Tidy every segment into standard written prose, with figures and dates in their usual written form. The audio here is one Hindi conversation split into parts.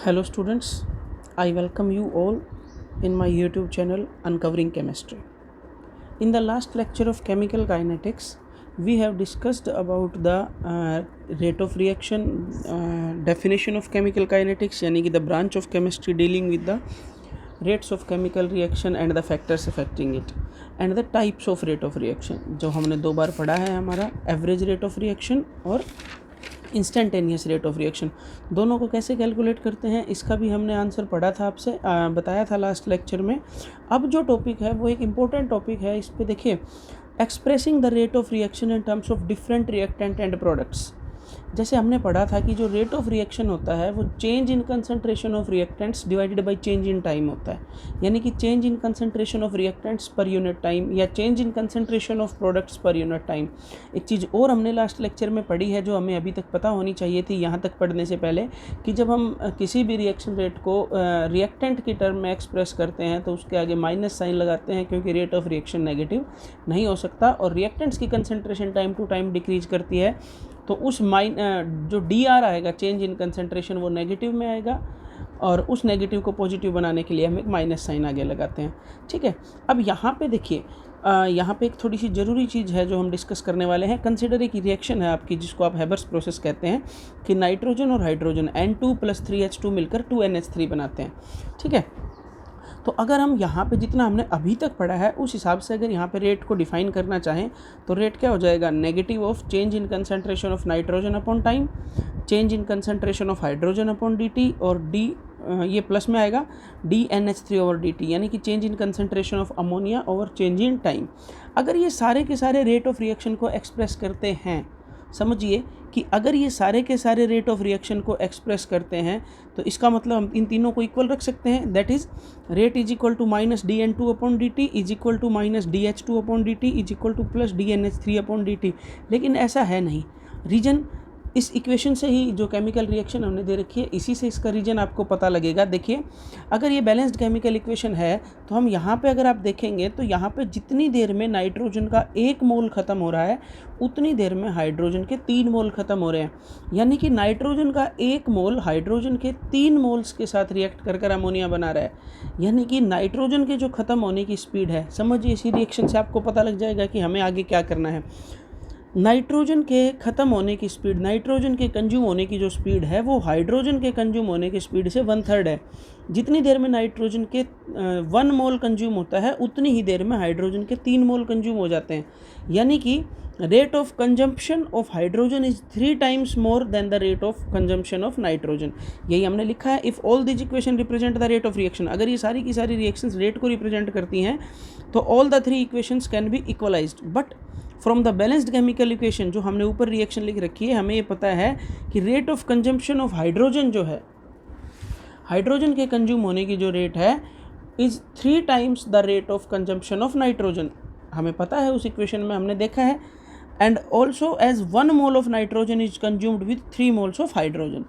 Hello students, I welcome you all in my YouTube channel Uncovering Chemistry. In the last lecture of chemical kinetics, we have discussed about the rate of reaction, definition of chemical kinetics, यानी कि the branch of chemistry dealing with the rates of chemical reaction and the factors affecting it, and the types of rate of reaction. जो हमने दो बार पढ़ा है हमारा average rate of reaction और इंस्टेंटेनियस रेट ऑफ रिएक्शन, दोनों को कैसे कैलकुलेट करते हैं इसका भी हमने आंसर पढ़ा था, आपसे बताया था लास्ट लेक्चर में। अब जो टॉपिक है वो एक इम्पोर्टेंट टॉपिक है। इस पे देखिए, expressing the rate of reaction in terms of different reactant and products. जैसे हमने पढ़ा था कि जो रेट ऑफ रिएक्शन होता है वो change in concentration of reactants divided by change in time होता है, यानी कि change in concentration of reactants per unit time या change in concentration of products per unit time. एक चीज़ और हमने लास्ट लेक्चर में पढ़ी है जो हमें अभी तक पता होनी चाहिए थी यहाँ तक पढ़ने से पहले, कि जब हम किसी भी रिएक्शन रेट को रिएक्टेंट की टर्म में एक्सप्रेस करते हैं तो उसके आगे माइनस साइन लगाते हैं, क्योंकि रेट ऑफ रिएक्शन नेगेटिव नहीं हो सकता और रिएक्टेंट्स की concentration time to time decrease करती है, तो उस जो डी आर आएगा चेंज इन कंसंट्रेशन वो नेगेटिव में आएगा और उस नेगेटिव को पॉजिटिव बनाने के लिए हम एक माइनस साइन आगे लगाते हैं। ठीक है, अब यहाँ पे देखिए, यहाँ पे एक थोड़ी सी ज़रूरी चीज़ है जो हम डिस्कस करने वाले हैं। कंसिडर एक रिएक्शन है आपकी जिसको आप हैबर्स प्रोसेस कहते हैं, कि नाइट्रोजन और हाइड्रोजन N2 + 3H2 मिलकर 2NH3 बनाते हैं। ठीक है, तो अगर हम यहाँ पे जितना हमने अभी तक पढ़ा है उस हिसाब से अगर यहाँ पे रेट को डिफाइन करना चाहें तो रेट क्या हो जाएगा, negative of change in concentration of nitrogen upon time, change in concentration of hydrogen upon dt, और डी ये प्लस में आएगा dNH3/dt, यानी कि change in concentration of ammonia over change in time. अगर ये सारे के सारे रेट ऑफ रिएक्शन को एक्सप्रेस करते हैं, समझिए कि अगर ये सारे के सारे रेट ऑफ रिएक्शन को एक्सप्रेस करते हैं तो इसका मतलब हम इन तीनों को इक्वल रख सकते हैं। That is rate is equal to -dN2/dt is equal to -dH2/dt is equal to plus dNH3/dt, लेकिन ऐसा है नहीं। रीजन इस इक्वेशन से ही जो केमिकल रिएक्शन हमने दे रखी है इसी से इसका रीजन आपको पता लगेगा। देखिए, अगर ये बैलेंस्ड केमिकल इक्वेशन है तो हम यहाँ पे अगर आप देखेंगे तो यहाँ पे जितनी देर में नाइट्रोजन का 1 मोल ख़त्म हो रहा है उतनी देर में हाइड्रोजन के 3 मोल ख़त्म हो रहे हैं, यानी कि नाइट्रोजन का 1 मोल हाइड्रोजन के 3 मोल्स के साथ रिएक्ट कर कर अमोनिया बना रहा है, यानी कि नाइट्रोजन के जो ख़त्म होने की स्पीड है, समझिए इसी रिएक्शन से आपको पता लग जाएगा कि हमें आगे क्या करना है। नाइट्रोजन के ख़त्म होने की स्पीड, नाइट्रोजन के कंज्यूम होने की जो स्पीड है वो हाइड्रोजन के कंज्यूम होने की स्पीड से 1/3 है। जितनी देर में नाइट्रोजन के 1 मोल कंज्यूम होता है उतनी ही देर में हाइड्रोजन के 3 मोल कंज्यूम हो जाते हैं, यानी कि rate of consumption of hydrogen is 3 times more than the rate of consumption of nitrogen. यही हमने लिखा है, if all this equation represent the rate of reaction. अगर ये सारी की सारी रिएक्शंस रेट को रिप्रेजेंट करती हैं तो all the 3 equations can be equalised, but from the balanced chemical equation जो हमने ऊपर रिएक्शन लिख रखी है, हमें ये पता है कि rate of consumption of hydrogen जो है, हाइड्रोजन के कंज्यूम होने की जो रेट है is 3 times the rate of consumption of nitrogen. हमें पता है, उस इक्वेशन में हमने देखा है। And also as 1 mole of nitrogen is consumed with 3 moles of hydrogen.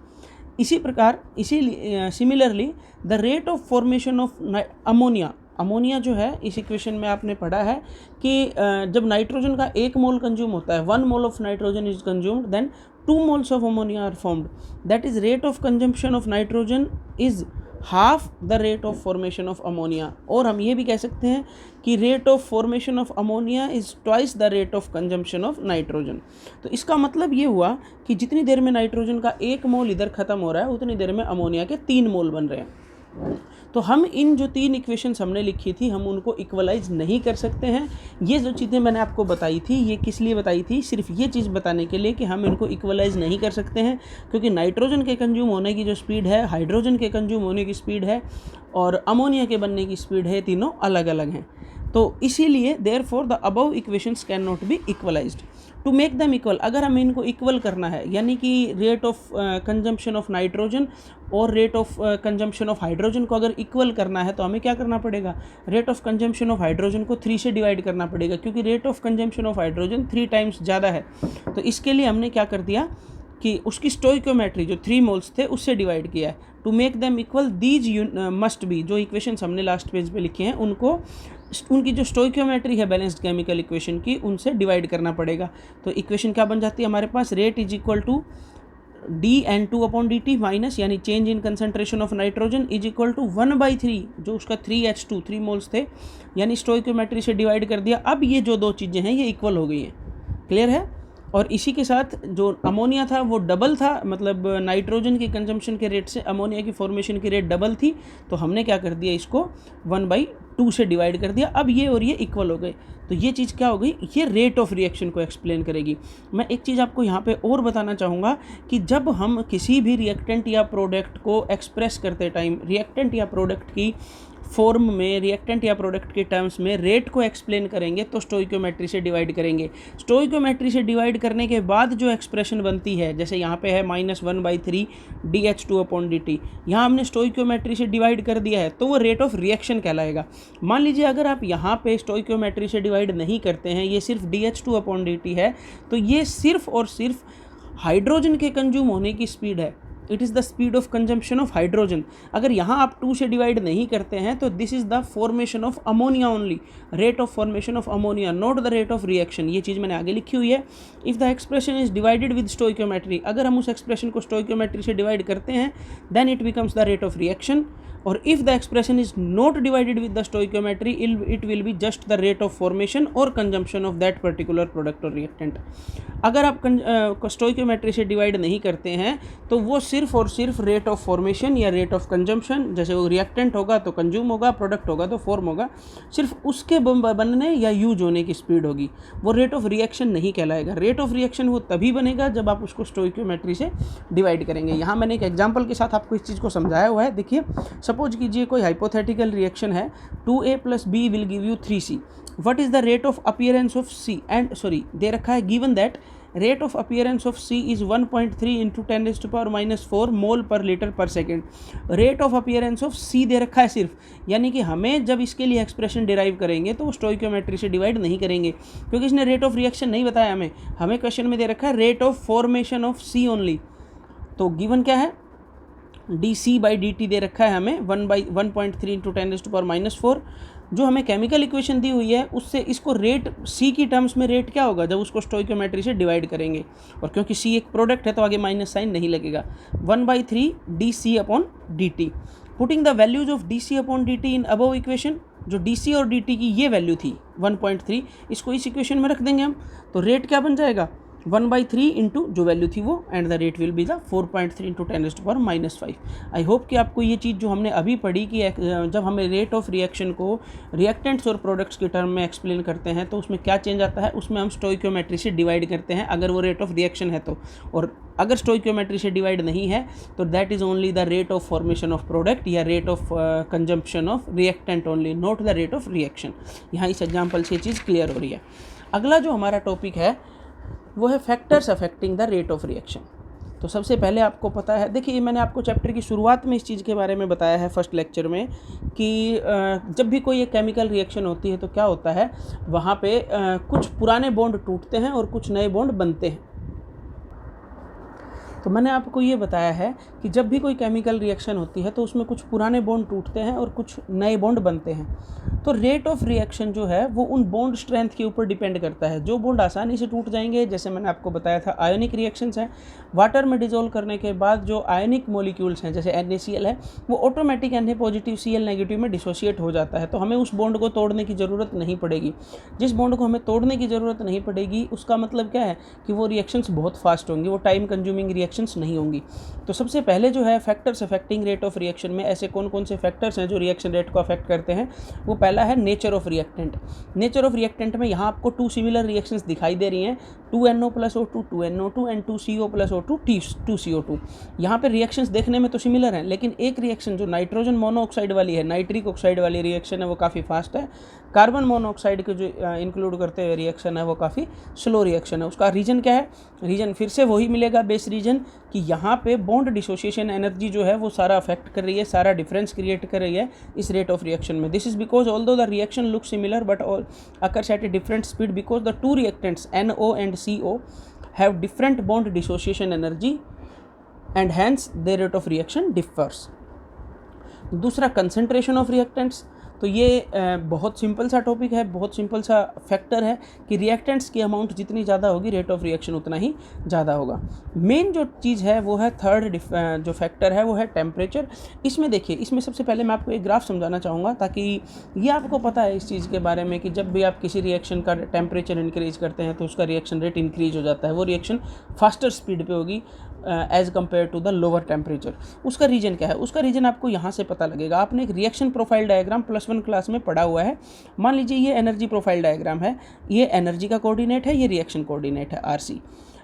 इसी प्रकार similarly the rate of formation of ammonia, ammonia जो है इस इक्वेशन में आपने पढ़ा है कि जब नाइट्रोजन का 1 मोल कंज्यूम होता है, 1 mole of nitrogen is consumed, then 2 moles of ammonia are formed. That is rate of consumption of nitrogen is half the rate of formation of ammonia. और हम ये भी कह सकते हैं कि rate of formation of ammonia is twice the rate of consumption of nitrogen. तो इसका मतलब ये हुआ कि जितनी देर में नाइट्रोजन का 1 मोल इधर ख़त्म हो रहा है उतनी देर में अमोनिया के 3 मोल बन रहे हैं। तो हम इन जो 3 इक्वेशंस हमने लिखी थी हम उनको इक्वलाइज नहीं कर सकते हैं। ये जो चीज़ें मैंने आपको बताई थी ये किस लिए बताई थी, सिर्फ ये चीज़ बताने के लिए कि हम इनको इक्वलाइज नहीं कर सकते हैं, क्योंकि नाइट्रोजन के कंज्यूम होने की जो स्पीड है, हाइड्रोजन के कंज्यूम होने की स्पीड है और अमोनिया के बनने की स्पीड है, तीनों अलग अलग हैं। तो इसीलिए therefore the above equations can not be equalised. To make them equal, अगर हमें इनको इक्वल करना है, यानी कि rate of consumption of nitrogen और rate of consumption of hydrogen को अगर इक्वल करना है तो हमें क्या करना पड़ेगा, rate of consumption of hydrogen को 3 से डिवाइड करना पड़ेगा, क्योंकि rate of consumption of hydrogen 3 times ज़्यादा है। तो इसके लिए हमने क्या कर दिया कि उसकी स्टोइकोमेट्री जो 3 मोल्स थे उससे डिवाइड किया है। To make them equal these must be, जो इक्वेशंस हमने लास्ट पेज पे लिखे हैं उनको उनकी जो स्टोइकोमेट्री है बैलेंस्ड केमिकल इक्वेशन की उनसे डिवाइड करना पड़ेगा। तो इक्वेशन क्या बन जाती है हमारे पास, rate is equal to dN2/dt minus यानी change in concentration of nitrogen is equal to 1/3 जो उसका 3H2 3 मोल्स थे, यानी स्टोइकोमेट्री से डिवाइड कर दिया। अब ये जो दो चीज़ें हैं ये इक्वल हो गई हैं, क्लियर है। और इसी के साथ जो अमोनिया था वो डबल था, मतलब नाइट्रोजन की कंजम्पशन के रेट से अमोनिया की फॉर्मेशन की रेट डबल थी, तो हमने क्या कर दिया, इसको 1/2 से डिवाइड कर दिया। अब ये और ये इक्वल हो गए, तो ये चीज़ क्या हो गई, ये रेट ऑफ रिएक्शन को एक्सप्लेन करेगी। मैं एक चीज़ आपको यहाँ पे और बताना चाहूँगा कि जब हम किसी भी रिएक्टेंट या प्रोडक्ट को एक्सप्रेस करते टाइम रिएक्टेंट या प्रोडक्ट की फॉर्म में, रिएक्टेंट या प्रोडक्ट के टर्म्स में रेट को एक्सप्लेन करेंगे तो स्टोइकोमेट्री से डिवाइड करेंगे। स्टोइकोमेट्री से डिवाइड करने के बाद जो एक्सप्रेशन बनती है, जैसे यहाँ पे है -1/3 dH2/dt, यहाँ हमने स्टोइकोमेट्री से डिवाइड कर दिया है तो वो रेट ऑफ रिएक्शन कहलाएगा। मान लीजिए अगर आप यहाँ पे स्टोइकोमेट्री से डिवाइड नहीं करते हैं, ये सिर्फ dH2/dt है, तो ये सिर्फ और सिर्फ हाइड्रोजन के कंज्यूम होने की स्पीड है। It is the speed of consumption of hydrogen. अगर यहाँ आप 2 से डिवाइड नहीं करते हैं तो this is the formation of ammonia only, rate of formation of ammonia, not the rate of reaction. ये चीज़ मैंने आगे लिखी हुई है। If the expression is divided with stoichiometry, अगर हम उस एक्सप्रेशन को स्टोइकोमेट्री से डिवाइड करते हैं then it becomes the rate of reaction. और if the expression is not divided with the stoichiometry it will be just the rate of formation और consumption of that particular product और रिएक्टेंट। अगर आप स्टोइकोमेट्री से डिवाइड नहीं करते हैं तो वो सिर्फ और सिर्फ रेट ऑफ फॉर्मेशन या रेट ऑफ कंजम्पशन, जैसे वो रिएक्टेंट होगा तो कंज्यूम होगा, प्रोडक्ट होगा तो फॉर्म होगा, सिर्फ उसके बनने या यूज होने की स्पीड होगी, वो रेट ऑफ रिएक्शन नहीं कहलाएगा। रेट ऑफ रिएक्शन वो तभी बनेगा जब आप उसको स्टोइकोमेट्री से डिवाइड करेंगे। यहाँ मैंने एक एग्जाम्पल के साथ आपको इस चीज़ को समझाया हुआ है। देखिए, सपोज कीजिए कोई हाइपोथेटिकल रिएक्शन है, 2A + B will give you 3C। What is the rate of appearance of C and they रखा है given that rate of appearance of C is 1.3 × 10⁻⁴ मोल पर लीटर पर second. Rate of appearance of C दे रखा है सिर्फ, यानी कि हमें जब इसके लिए एक्सप्रेशन डिराइव करेंगे तो वो स्टोइकोमेट्री से डिवाइड नहीं करेंगे, क्योंकि इसने रेट ऑफ रिएक्शन नहीं बताया हमें क्वेश्चन में दे रखा है rate of formation of C only. तो गिवन क्या है, dC/dt दे रखा है हमें 1/1.3 × 10⁻⁴। जो हमें केमिकल इक्वेशन दी हुई है उससे इसको रेट C की टर्म्स में रेट क्या होगा जब उसको स्टोइकोमेट्री से डिवाइड करेंगे, और क्योंकि C एक प्रोडक्ट है तो आगे माइनस साइन नहीं लगेगा। 1/3 dC/dt। Putting the values of dC/dt in above equation, जो dC और dt की ये वैल्यू थी 1.3, इसको इस इक्वेशन में रख देंगे हम, तो रेट क्या बन जाएगा 1/3 इंटू जो वैल्यू थी वो, and the rate will be the 4.3 × 10⁻⁵। I hope कि आपको ये चीज़ जो हमने अभी पढ़ी कि जब हमें रेट ऑफ रिएक्शन को रिएक्टेंट्स और प्रोडक्ट्स के टर्म में एक्सप्लेन करते हैं तो उसमें क्या चेंज आता है, उसमें हम स्टोइकोमेट्री से डिवाइड करते हैं अगर वो रेट ऑफ रिएक्शन है तो, और अगर स्टोइकोमेट्री से डिवाइड नहीं है तो that is only the rate of formation of product या rate of consumption of reactant only, not the rate of reaction. यहाँ इस एग्जाम्पल से चीज़ क्लियर हो रही है। अगला जो हमारा टॉपिक है वो है factors affecting the rate of reaction. तो सबसे पहले आपको पता है, देखिए मैंने आपको चैप्टर की शुरुआत में इस चीज़ के बारे में बताया है फर्स्ट लेक्चर में कि जब भी कोई एक केमिकल रिएक्शन होती है तो क्या होता है, वहाँ पे कुछ पुराने बॉन्ड टूटते हैं और कुछ नए बॉन्ड बनते हैं। तो मैंने आपको ये बताया है कि जब भी कोई केमिकल रिएक्शन होती है तो उसमें कुछ पुराने बॉन्ड टूटते हैं और कुछ नए बॉन्ड बनते हैं। तो रेट ऑफ रिएक्शन जो है वो उन बॉन्ड स्ट्रेंथ के ऊपर डिपेंड करता है। जो बॉन्ड आसानी से टूट जाएंगे, जैसे मैंने आपको बताया था आयोनिक रिएक्शंस हैं, वाटर में डिजोल्व करने के बाद जो आयोनिक मॉलिक्यूल्स हैं जैसे NaCl है वो ऑटोमेटिक Na+ Cl- में डिसोशिएट हो जाता है, तो हमें उस बॉन्ड को तोड़ने की ज़रूरत नहीं पड़ेगी। जिस बॉन्ड को हमें तोड़ने की ज़रूरत नहीं पड़ेगी उसका मतलब क्या है कि वो रिएक्शंस बहुत फास्ट होंगी, वो टाइम कंज्यूमिंग रिएक्शंस नहीं होंगी। तो सबसे पहले जो है factors affecting rate of reaction में ऐसे कौन कौन से फैक्टर्स हैं जो रिएक्शन रेट को अफेक्ट करते हैं, वो पहला है nature of reactant. Nature of reactant में यहाँ आपको 2 सिमिलर रिएक्शंस दिखाई दे रही हैं, 2NO + O2 2NO2 and 2CO + O2 2CO2। यहाँ पे रिएक्शंस देखने में तो सिमिलर हैं, लेकिन एक रिएक्शन जो नाइट्रोजन मोनोऑक्साइड वाली है, नाइट्रिक ऑक्साइड वाली रिएक्शन है, वो काफ़ी फास्ट है। कार्बन मोनोऑक्साइड के जो इंक्लूड करते हुए रिएक्शन है वो काफ़ी स्लो रिएक्शन है। उसका रीजन क्या है, रीजन फिर से वही मिलेगा बेस रीजन कि यहाँ पे बॉन्ड डिसोसिएशन एनर्जी जो है वो सारा अफेक्ट कर रही है, सारा डिफरेंस क्रिएट कर रही है इस रेट ऑफ रिएक्शन में। This is because although the reaction look similar but all occurs at a different speed because the 2 reactants NO and CO have different bond dissociation energy and hence their rate of reaction differs। दूसरा कंसंट्रेशन ऑफ रिएक्टेंट्स। तो ये बहुत सिंपल सा टॉपिक है, बहुत सिंपल सा फैक्टर है कि रिएक्टेंट्स की अमाउंट जितनी ज़्यादा होगी रेट ऑफ रिएक्शन उतना ही ज़्यादा होगा। मेन जो चीज़ है वो है थर्ड जो फैक्टर है वो है टेम्परेचर। इसमें देखिए, इसमें सबसे पहले मैं आपको एक ग्राफ समझाना चाहूँगा ताकि ये आपको पता है इस चीज़ के बारे में कि जब भी आप किसी रिएक्शन का टेम्परेचर इंक्रीज करते हैं तो उसका रिएक्शन रेट इंक्रीज हो जाता है, वो रिएक्शन फास्टर स्पीड पे होगी as compare to the lower temperature. उसका रीजन क्या है? उसका रीजन आपको यहाँ से पता लगेगा। आपने एक रिएक्शन प्रोफाइल डायग्राम +1 क्लास में पढ़ा हुआ है। मान लीजिए ये एनर्जी प्रोफाइल डायग्राम है, ये एनर्जी का कोऑर्डिनेट है, ये रिएक्शन कोऑर्डिनेट है RC।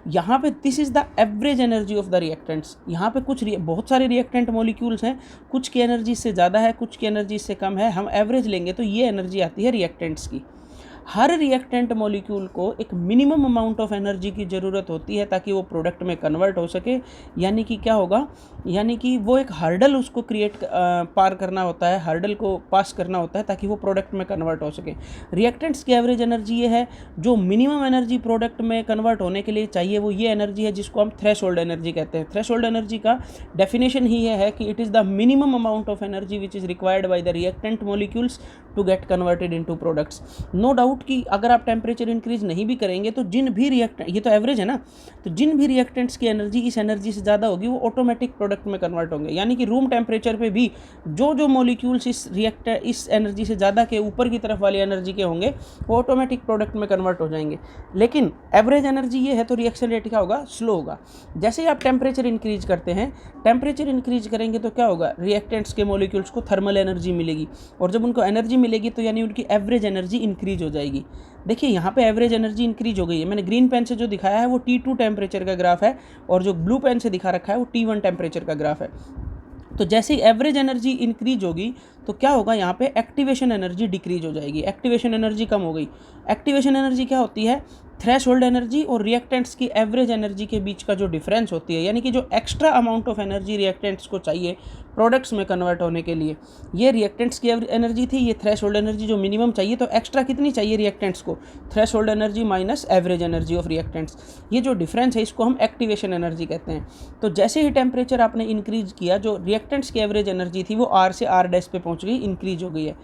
यहाँ पे this is the average energy of the reactants. यहाँ पे बहुत सारे रिएक्टेंट मॉलिक्यूल्स हैं, कुछ की एनर्जी इससे ज़्यादा है, कुछ की एनर्जी इससे कम है। हम एवरेज लेंगे तो ये एनर्जी आती है रिएक्टेंट्स की। हर रिएक्टेंट मॉलिक्यूल को एक मिनिमम अमाउंट ऑफ एनर्जी की ज़रूरत होती है ताकि वो प्रोडक्ट में कन्वर्ट हो सके। यानी कि क्या होगा, यानी कि वो एक हर्डल उसको पार करना होता है, हर्डल को पास करना होता है ताकि वो प्रोडक्ट में कन्वर्ट हो सके। रिएक्टेंट्स की एवरेज एनर्जी ये है, जो मिनिमम एनर्जी प्रोडक्ट में कन्वर्ट होने के लिए चाहिए वो ये एनर्जी है जिसको हम थ्रेशोल्ड एनर्जी कहते हैं। थ्रेशोल्ड एनर्जी का डेफिनेशन ही ये है कि it is the minimum amount of energy which is required by the reactant molecules to get converted into products. No doubt कि अगर आप टेम्परेचर इंक्रीज नहीं भी करेंगे तो जिन भी रिएक्टेंट, ये तो एवरेज है ना, तो जिन भी रिएक्टेंट्स की एनर्जी इस एनर्जी से ज़्यादा होगी वो ऑटोमेटिक प्रोडक्ट में कन्वर्ट होंगे। यानी कि रूम टेम्परेचर पे भी जो मॉलिक्यूल्स इस एनर्जी से ज़्यादा के ऊपर की तरफ वाली एनर्जी के होंगे वो ऑटोमेटिक प्रोडक्ट में कन्वर्ट हो जाएंगे। लेकिन एवरेज एनर्जी ये है तो रिएक्शन रेट क्या होगा? स्लो होगा। जैसे ही आप टेम्परेचर इंक्रीज करते हैं, टेम्परेचर इंक्रीज करेंगे तो क्या होगा? रिएक्टेंट्स के मॉलिक्यूल्स को थर्मल एनर्जी मिलेगी, और जब उनको एनर्जी मिलेगी तो यानी उनकी एवरेज एनर्जी इंक्रीज हो जाएगी। देखिए यहाँ पे एवरेज एनर्जी इंक्रीज हो गई है। मैंने ग्रीन पेन से जो दिखाया है वो T2 टेम्परेचर का ग्राफ है, और जो ब्लू पेन से दिखा रखा है वो T1 टेम्परेचर का ग्राफ है। तो जैसे ही एवरेज एनर्जी इंक्रीज होगी तो क्या होगा? यहाँ पे एक्टिवेशन एनर्जी डिक्रीज हो जाएगी, एक्टिवेशन एनर्जी कम हो गई। एक्टिवेशन एनर्जी क्या होती है? थ्रेशोल्ड एनर्जी और रिएक्टेंट्स की एवरेज एनर्जी के बीच का जो डिफरेंस होती है, यानी कि जो extra amount of energy reactants को चाहिए प्रोडक्ट्स में कन्वर्ट होने के लिए, ये रिएक्टेंट्स की एनर्जी थी, ये थ्रेशोल्ड एनर्जी जो मिनिमम चाहिए, तो एक्स्ट्रा कितनी चाहिए रिएक्टेंट्स को? Threshold energy minus average energy of reactants. ये जो डिफरेंस है इसको हम एक्टिवेशन एनर्जी कहते हैं। तो जैसे ही टेम्परेचर आपने इंक्रीज किया, जो रिएक्टेंट्स की एवरेज एनर्जी थी वो R से R' पे पहुँच गई, इंक्रीज हो गई है।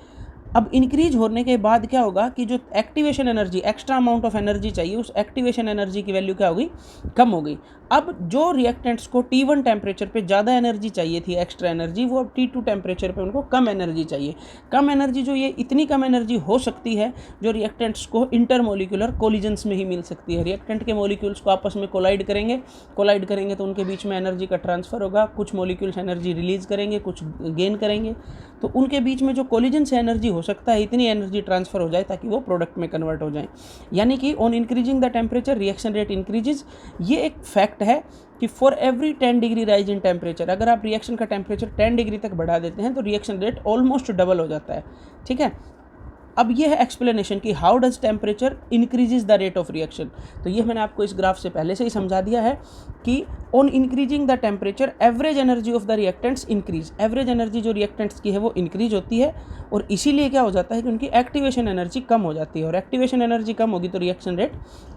अब इंक्रीज होने के बाद क्या होगा कि जो activation energy, extra amount of energy चाहिए, उस एक्टिवेशन एनर्जी की वैल्यू क्या हो गई? कम हो गई। अब जो रिएक्टेंट्स को T1 टेम्परेचर पे ज़्यादा एनर्जी चाहिए थी, एक्स्ट्रा एनर्जी, वो अब T2 टेम्परेचर पे उनको कम एनर्जी चाहिए। कम एनर्जी, जो ये इतनी कम एनर्जी हो सकती है जो रिएक्टेंट्स को इंटरमोलिकुलर कोलिजन्स में ही मिल सकती है। रिएक्टेंट के मॉलिक्यूल्स को आपस में कोलाइड करेंगे तो उनके बीच में एनर्जी का ट्रांसफ़र होगा। कुछ मॉलिक्यूल्स एनर्जी रिलीज़ करेंगे, कुछ गेन करेंगे, तो उनके बीच में जो कोलिजन से एनर्जी हो सकता है इतनी एनर्जी ट्रांसफ़र हो जाए ताकि वो प्रोडक्ट में कन्वर्ट हो जाए। यानी कि on increasing the temperature reaction rate increases. ये एक फैक्ट है कि for every 10 degree rise in temperature, अगर आप रिएक्शन का टेम्परेचर 10 डिग्री तक बढ़ा देते हैं तो रिएक्शन रेट ऑलमोस्ट डबल हो जाता है। ठीक है, अब ये है एक्सप्लेनेशन कि how does temperature increases the rate of reaction. तो ये मैंने आपको इस ग्राफ से पहले से ही समझा दिया है कि on increasing the temperature average energy of the reactants increase. Average energy जो रिएक्टेंट्स की है वो इंक्रीज होती है, और इसीलिए क्या हो जाता है कि उनकी एक्टिवेशन एनर्जी कम हो जाती है, और एक्टिवेशन एनर्जी कम होगी तो रिएक्शन रेट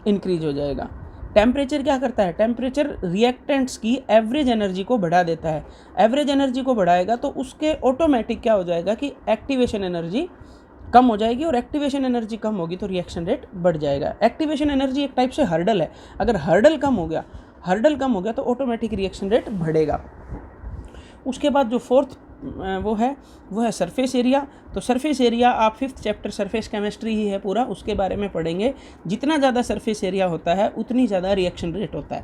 इंक्रीज हो जाएगा। टेम्परेचर क्या करता है? टेम्परेचर रिएक्टेंट्स की एवरेज एनर्जी को बढ़ा देता है। एवरेज एनर्जी को बढ़ाएगा तो उसके ऑटोमेटिक क्या हो जाएगा कि एक्टिवेशन एनर्जी कम हो जाएगी, और एक्टिवेशन एनर्जी कम होगी तो रिएक्शन रेट बढ़ जाएगा। एक्टिवेशन एनर्जी एक टाइप से हर्डल है, अगर हर्डल कम हो गया तो ऑटोमेटिक रिएक्शन रेट बढ़ेगा। उसके बाद जो फोर्थ वो है सरफेस एरिया। तो सरफेस एरिया आप 5th चैप्टर सरफेस केमिस्ट्री ही है पूरा, उसके बारे में पढ़ेंगे। जितना ज़्यादा सरफेस एरिया होता है उतनी ज़्यादा रिएक्शन रेट होता है।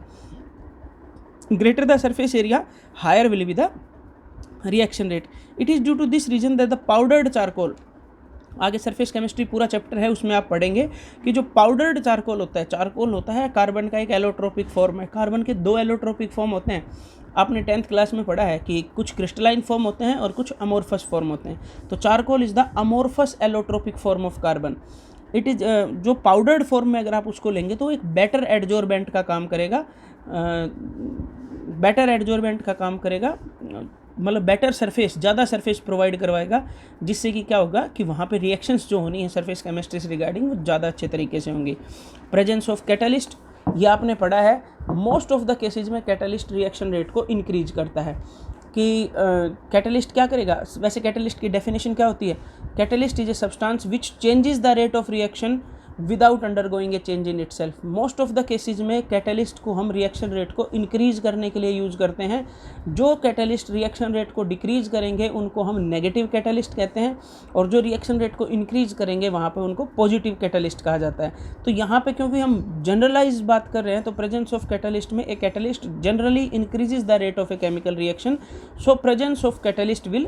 Greater the surface area higher will be the reaction rate. It is due to this reason that the powdered charcoal, आगे सरफेस केमिस्ट्री पूरा चैप्टर है उसमें आप पढ़ेंगे कि जो पाउडर्ड चारकोल होता है कार्बन का एक एलोट्रोपिक फॉर्म है। कार्बन के 2 एलोट्रोपिक फॉर्म होते हैं। आपने 10th क्लास में पढ़ा है कि कुछ क्रिस्टलाइन फॉर्म होते हैं और कुछ अमोर्फस फॉर्म होते हैं। तो charcoal is the amorphous allotropic form of carbon. It is जो पाउडर्ड फॉर्म में अगर आप उसको लेंगे तो एक बेटर एडजॉर्बेंट का काम करेगा, मतलब बेटर सरफेस, ज़्यादा सरफेस प्रोवाइड करवाएगा, जिससे कि क्या होगा कि वहाँ पे रिएक्शंस जो होनी है सरफेस केमिस्ट्री से रिगार्डिंग वो ज़्यादा अच्छे तरीके से होंगी। प्रेजेंस ऑफ कैटलिस्ट, ये आपने पढ़ा है, मोस्ट ऑफ द केसेज में कैटलिस्ट रिएक्शन रेट को इंक्रीज करता है। कि कैटलिस्ट क्या करेगा। वैसे कैटलिस्ट की डेफिनेशन क्या होती है? Catalyst is a substance which changes the rate of reaction without undergoing A change in itself. Most of the cases में कैटलिस्ट को हम रिएक्शन रेट को इंक्रीज करने के लिए यूज़ करते हैं। जो कैटलिस्ट रिएक्शन रेट को डिक्रीज करेंगे उनको हम नेगेटिव कैटलिस्ट कहते हैं, और जो रिएक्शन रेट को इंक्रीज करेंगे वहाँ पे उनको पॉजिटिव कैटलिस्ट कहा जाता है। तो यहाँ पे क्योंकि हम जनरलाइज बात कर रहे हैं, तो प्रेजेंस ऑफ कैटलिस्ट में a catalyst generally increases the rate of a chemical reaction, so presence of catalyst will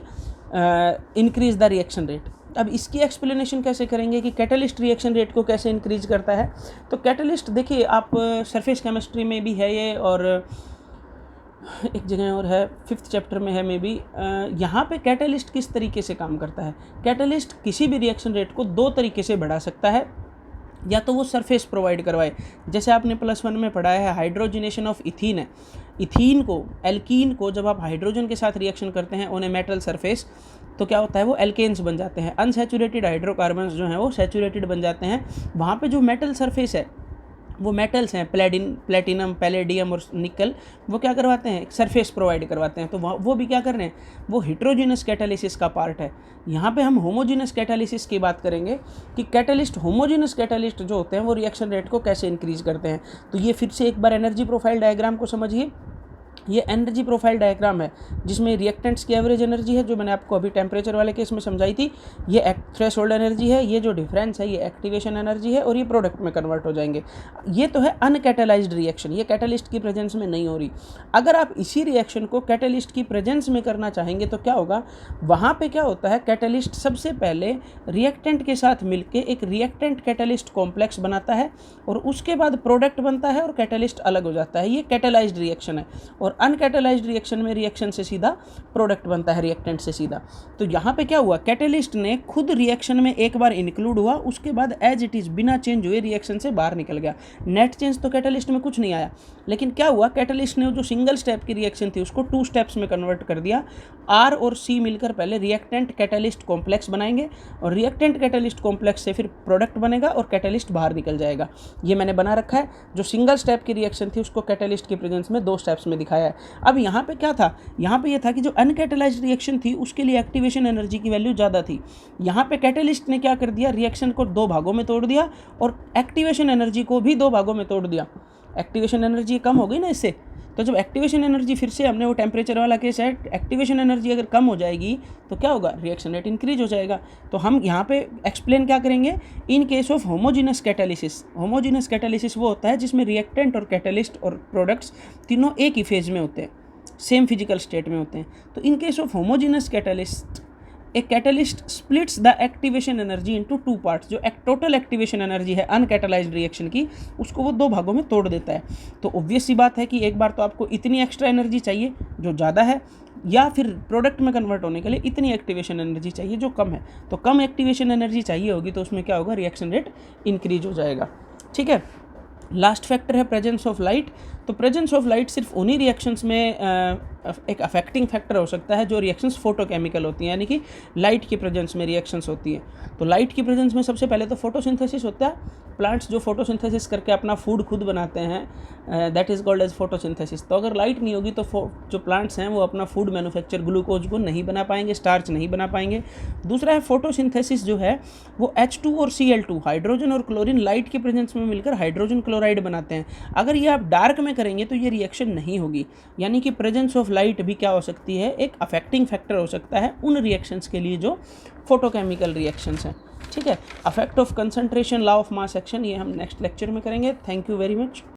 increase the reaction rate. अब इसकी एक्सप्लेनेशन कैसे करेंगे कि कैटलिस्ट रिएक्शन रेट को कैसे इंक्रीज करता है। तो कैटलिस्ट देखिए, आप सरफेस केमिस्ट्री में भी है ये, और एक जगह और है, 5th चैप्टर में है मे बी। यहाँ पे कैटलिस्ट किस तरीके से काम करता है। कैटलिस्ट किसी भी रिएक्शन रेट को 2 तरीके से बढ़ा सकता है। या तो वो सरफेस प्रोवाइड करवाए, जैसे आपने +1 में पढ़ा है हाइड्रोजनेशन ऑफ इथीन है। इथीन को, एल्कीन को जब आप हाइड्रोजन के साथ रिएक्शन करते हैं ऑन ए मेटल सरफेस, तो क्या होता है, वो एल्केन्स बन जाते हैं। अनसैचुरेटेड हाइड्रोकार्बन्स जो हैं वो सैचुरेटेड बन जाते हैं। वहाँ पे जो मेटल सरफेस है, वो मेटल्स हैं प्लेटिनम, पैलेडियम और निकल, वो क्या करवाते हैं, सरफेस प्रोवाइड करवाते हैं। तो वो भी क्या कर रहे हैं, वो हेट्रोजीनस कैटालिसिस का पार्ट है। यहाँ पे हम होमोजीनस कैटालिसिस की बात करेंगे कि कैटलिस्ट, होमोजीनस कैटालिस्ट जो होते हैं वो रिएक्शन रेट को कैसे इंक्रीज करते हैं। तो ये फिर से एक बार एनर्जी प्रोफाइल डायग्राम को समझिए। ये एनर्जी प्रोफाइल डायग्राम है जिसमें रिएक्टेंट्स की एवरेज एनर्जी है, जो मैंने आपको अभी टेम्परेचर वाले केस में समझाई थी। ये थ्रेशोल्ड एनर्जी है, ये जो डिफरेंस है ये एक्टिवेशन एनर्जी है, और ये प्रोडक्ट में कन्वर्ट हो जाएंगे। ये तो है अनकैटलाइज्ड रिएक्शन, ये कैटलिस्ट की प्रेजेंस में नहीं हो रही। अगर आप इसी रिएक्शन को कैटलिस्ट की प्रेजेंस में करना चाहेंगे तो क्या होगा, वहाँ पर क्या होता है, कैटलिस्ट सबसे पहले रिएक्टेंट के साथ मिलकर एक रिएक्टेंट कैटलिस्ट कॉम्प्लेक्स बनाता है, और उसके बाद प्रोडक्ट बनता है और कैटलिस्ट अलग हो जाता है। ये कैटलाइज्ड रिएक्शन है। और अनकैटलाइज्ड रिएक्शन में रिएक्शन से सीधा प्रोडक्ट बनता है, रिएक्टेंट से सीधा। तो यहाँ पे क्या हुआ, कैटलिस्ट ने खुद रिएक्शन में एक बार इंक्लूड हुआ, उसके बाद एज इट इज़ बिना चेंज हुए रिएक्शन से बाहर निकल गया। नेट चेंज तो कैटलिस्ट में कुछ नहीं आया, लेकिन क्या हुआ, कैटलिस्ट ने जो सिंगल स्टेप की रिएक्शन थी उसको 2 स्टेप्स में कन्वर्ट कर दिया। आर और सी मिलकर पहले रिएक्टेंट कैटलिस्ट कॉम्प्लेक्स बनाएंगे, और रिएक्टेंट कैटलिस्ट कॉम्प्लेक्स से फिर प्रोडक्ट बनेगा और कैटलिस्ट बाहर निकल जाएगा। ये मैंने बना रखा है। जो सिंगल स्टेप की रिएक्शन थी उसको कैटलिस्ट की प्रेजेंस में 2 स्टेप्स में दिखाया है। अब यहाँ पे क्या था, यहाँ पे ये था कि जो अनकैटलाइज्ड रिएक्शन थी उसके लिए एक्टिवेशन एनर्जी की वैल्यू ज़्यादा थी। यहाँ पे कैटलिस्ट ने क्या कर दिया, रिएक्शन को 2 भागों में तोड़ दिया और एक्टिवेशन एनर्जी को भी 2 भागों में तोड़ दिया। एक्टिवेशन एनर्जी कम हो गई ना इससे। तो जब एक्टिवेशन एनर्जी, फिर से हमने वो टेम्परेचर वाला केस है, एक्टिवेशन एनर्जी अगर कम हो जाएगी तो क्या होगा, रिएक्शन रेट इंक्रीज हो जाएगा। तो हम यहाँ पे एक्सप्लेन क्या करेंगे, in case of homogeneous catalysis. Homogeneous catalysis वो होता है जिसमें रिएक्टेंट और कैटलिस्ट और प्रोडक्ट्स तीनों एक ही फेज में होते हैं, सेम फिजिकल स्टेट में होते हैं। तो in case of homogeneous catalyst, a catalyst splits the activation energy into 2 parts. जो टोटल एक्टिवेशन एनर्जी है अनकैटलाइज्ड रिएक्शन की, उसको वो 2 भागों में तोड़ देता है। तो ऑब्वियस सी बात है कि एक बार तो आपको इतनी एक्स्ट्रा एनर्जी चाहिए जो ज़्यादा है, या फिर प्रोडक्ट में कन्वर्ट होने के लिए इतनी एक्टिवेशन एनर्जी चाहिए जो कम है। तो कम एक्टिवेशन एनर्जी चाहिए होगी तो उसमें क्या होगा, रिएक्शन रेट इंक्रीज हो जाएगा। ठीक है। लास्ट फैक्टर है प्रेजेंस ऑफ लाइट। तो प्रेजेंस ऑफ लाइट सिर्फ उन्हीं रिएक्शंस में एक अफेक्टिंग फैक्टर हो सकता है जो रिएक्शंस फोटोकेमिकल होती हैं, यानी कि लाइट की प्रेजेंस में रिएक्शंस होती हैं। तो लाइट की प्रेजेंस में सबसे पहले तो फोटोसिंथेसिस होता है। प्लांट्स जो फोटोसिंथेसिस करके अपना फूड खुद बनाते हैं, that is called as photosynthesis. तो अगर लाइट नहीं होगी तो जो प्लांट्स हैं वो अपना फूड मैन्युफैक्चर, ग्लूकोज को नहीं बना पाएंगे, स्टार्च नहीं बना पाएंगे। दूसरा है फोटोसिंथेसिस जो है वो H2 और Cl2, हाइड्रोजन और क्लोरीन लाइट की प्रेजेंस में मिलकर हाइड्रोजन क्लोराइड बनाते हैं। अगर ये आप डार्क में करेंगे तो ये रिएक्शन नहीं होगी। यानी कि प्रेजेंस ऑफ लाइट भी क्या हो सकती है, एक अफेक्टिंग फैक्टर हो सकता है उन रिएक्शंस के लिए जो फोटोकेमिकल रिएक्शंस हैं। ठीक है। Affect of concentration, law of mass action, ये हम नेक्स्ट लेक्चर में करेंगे। Thank you very much.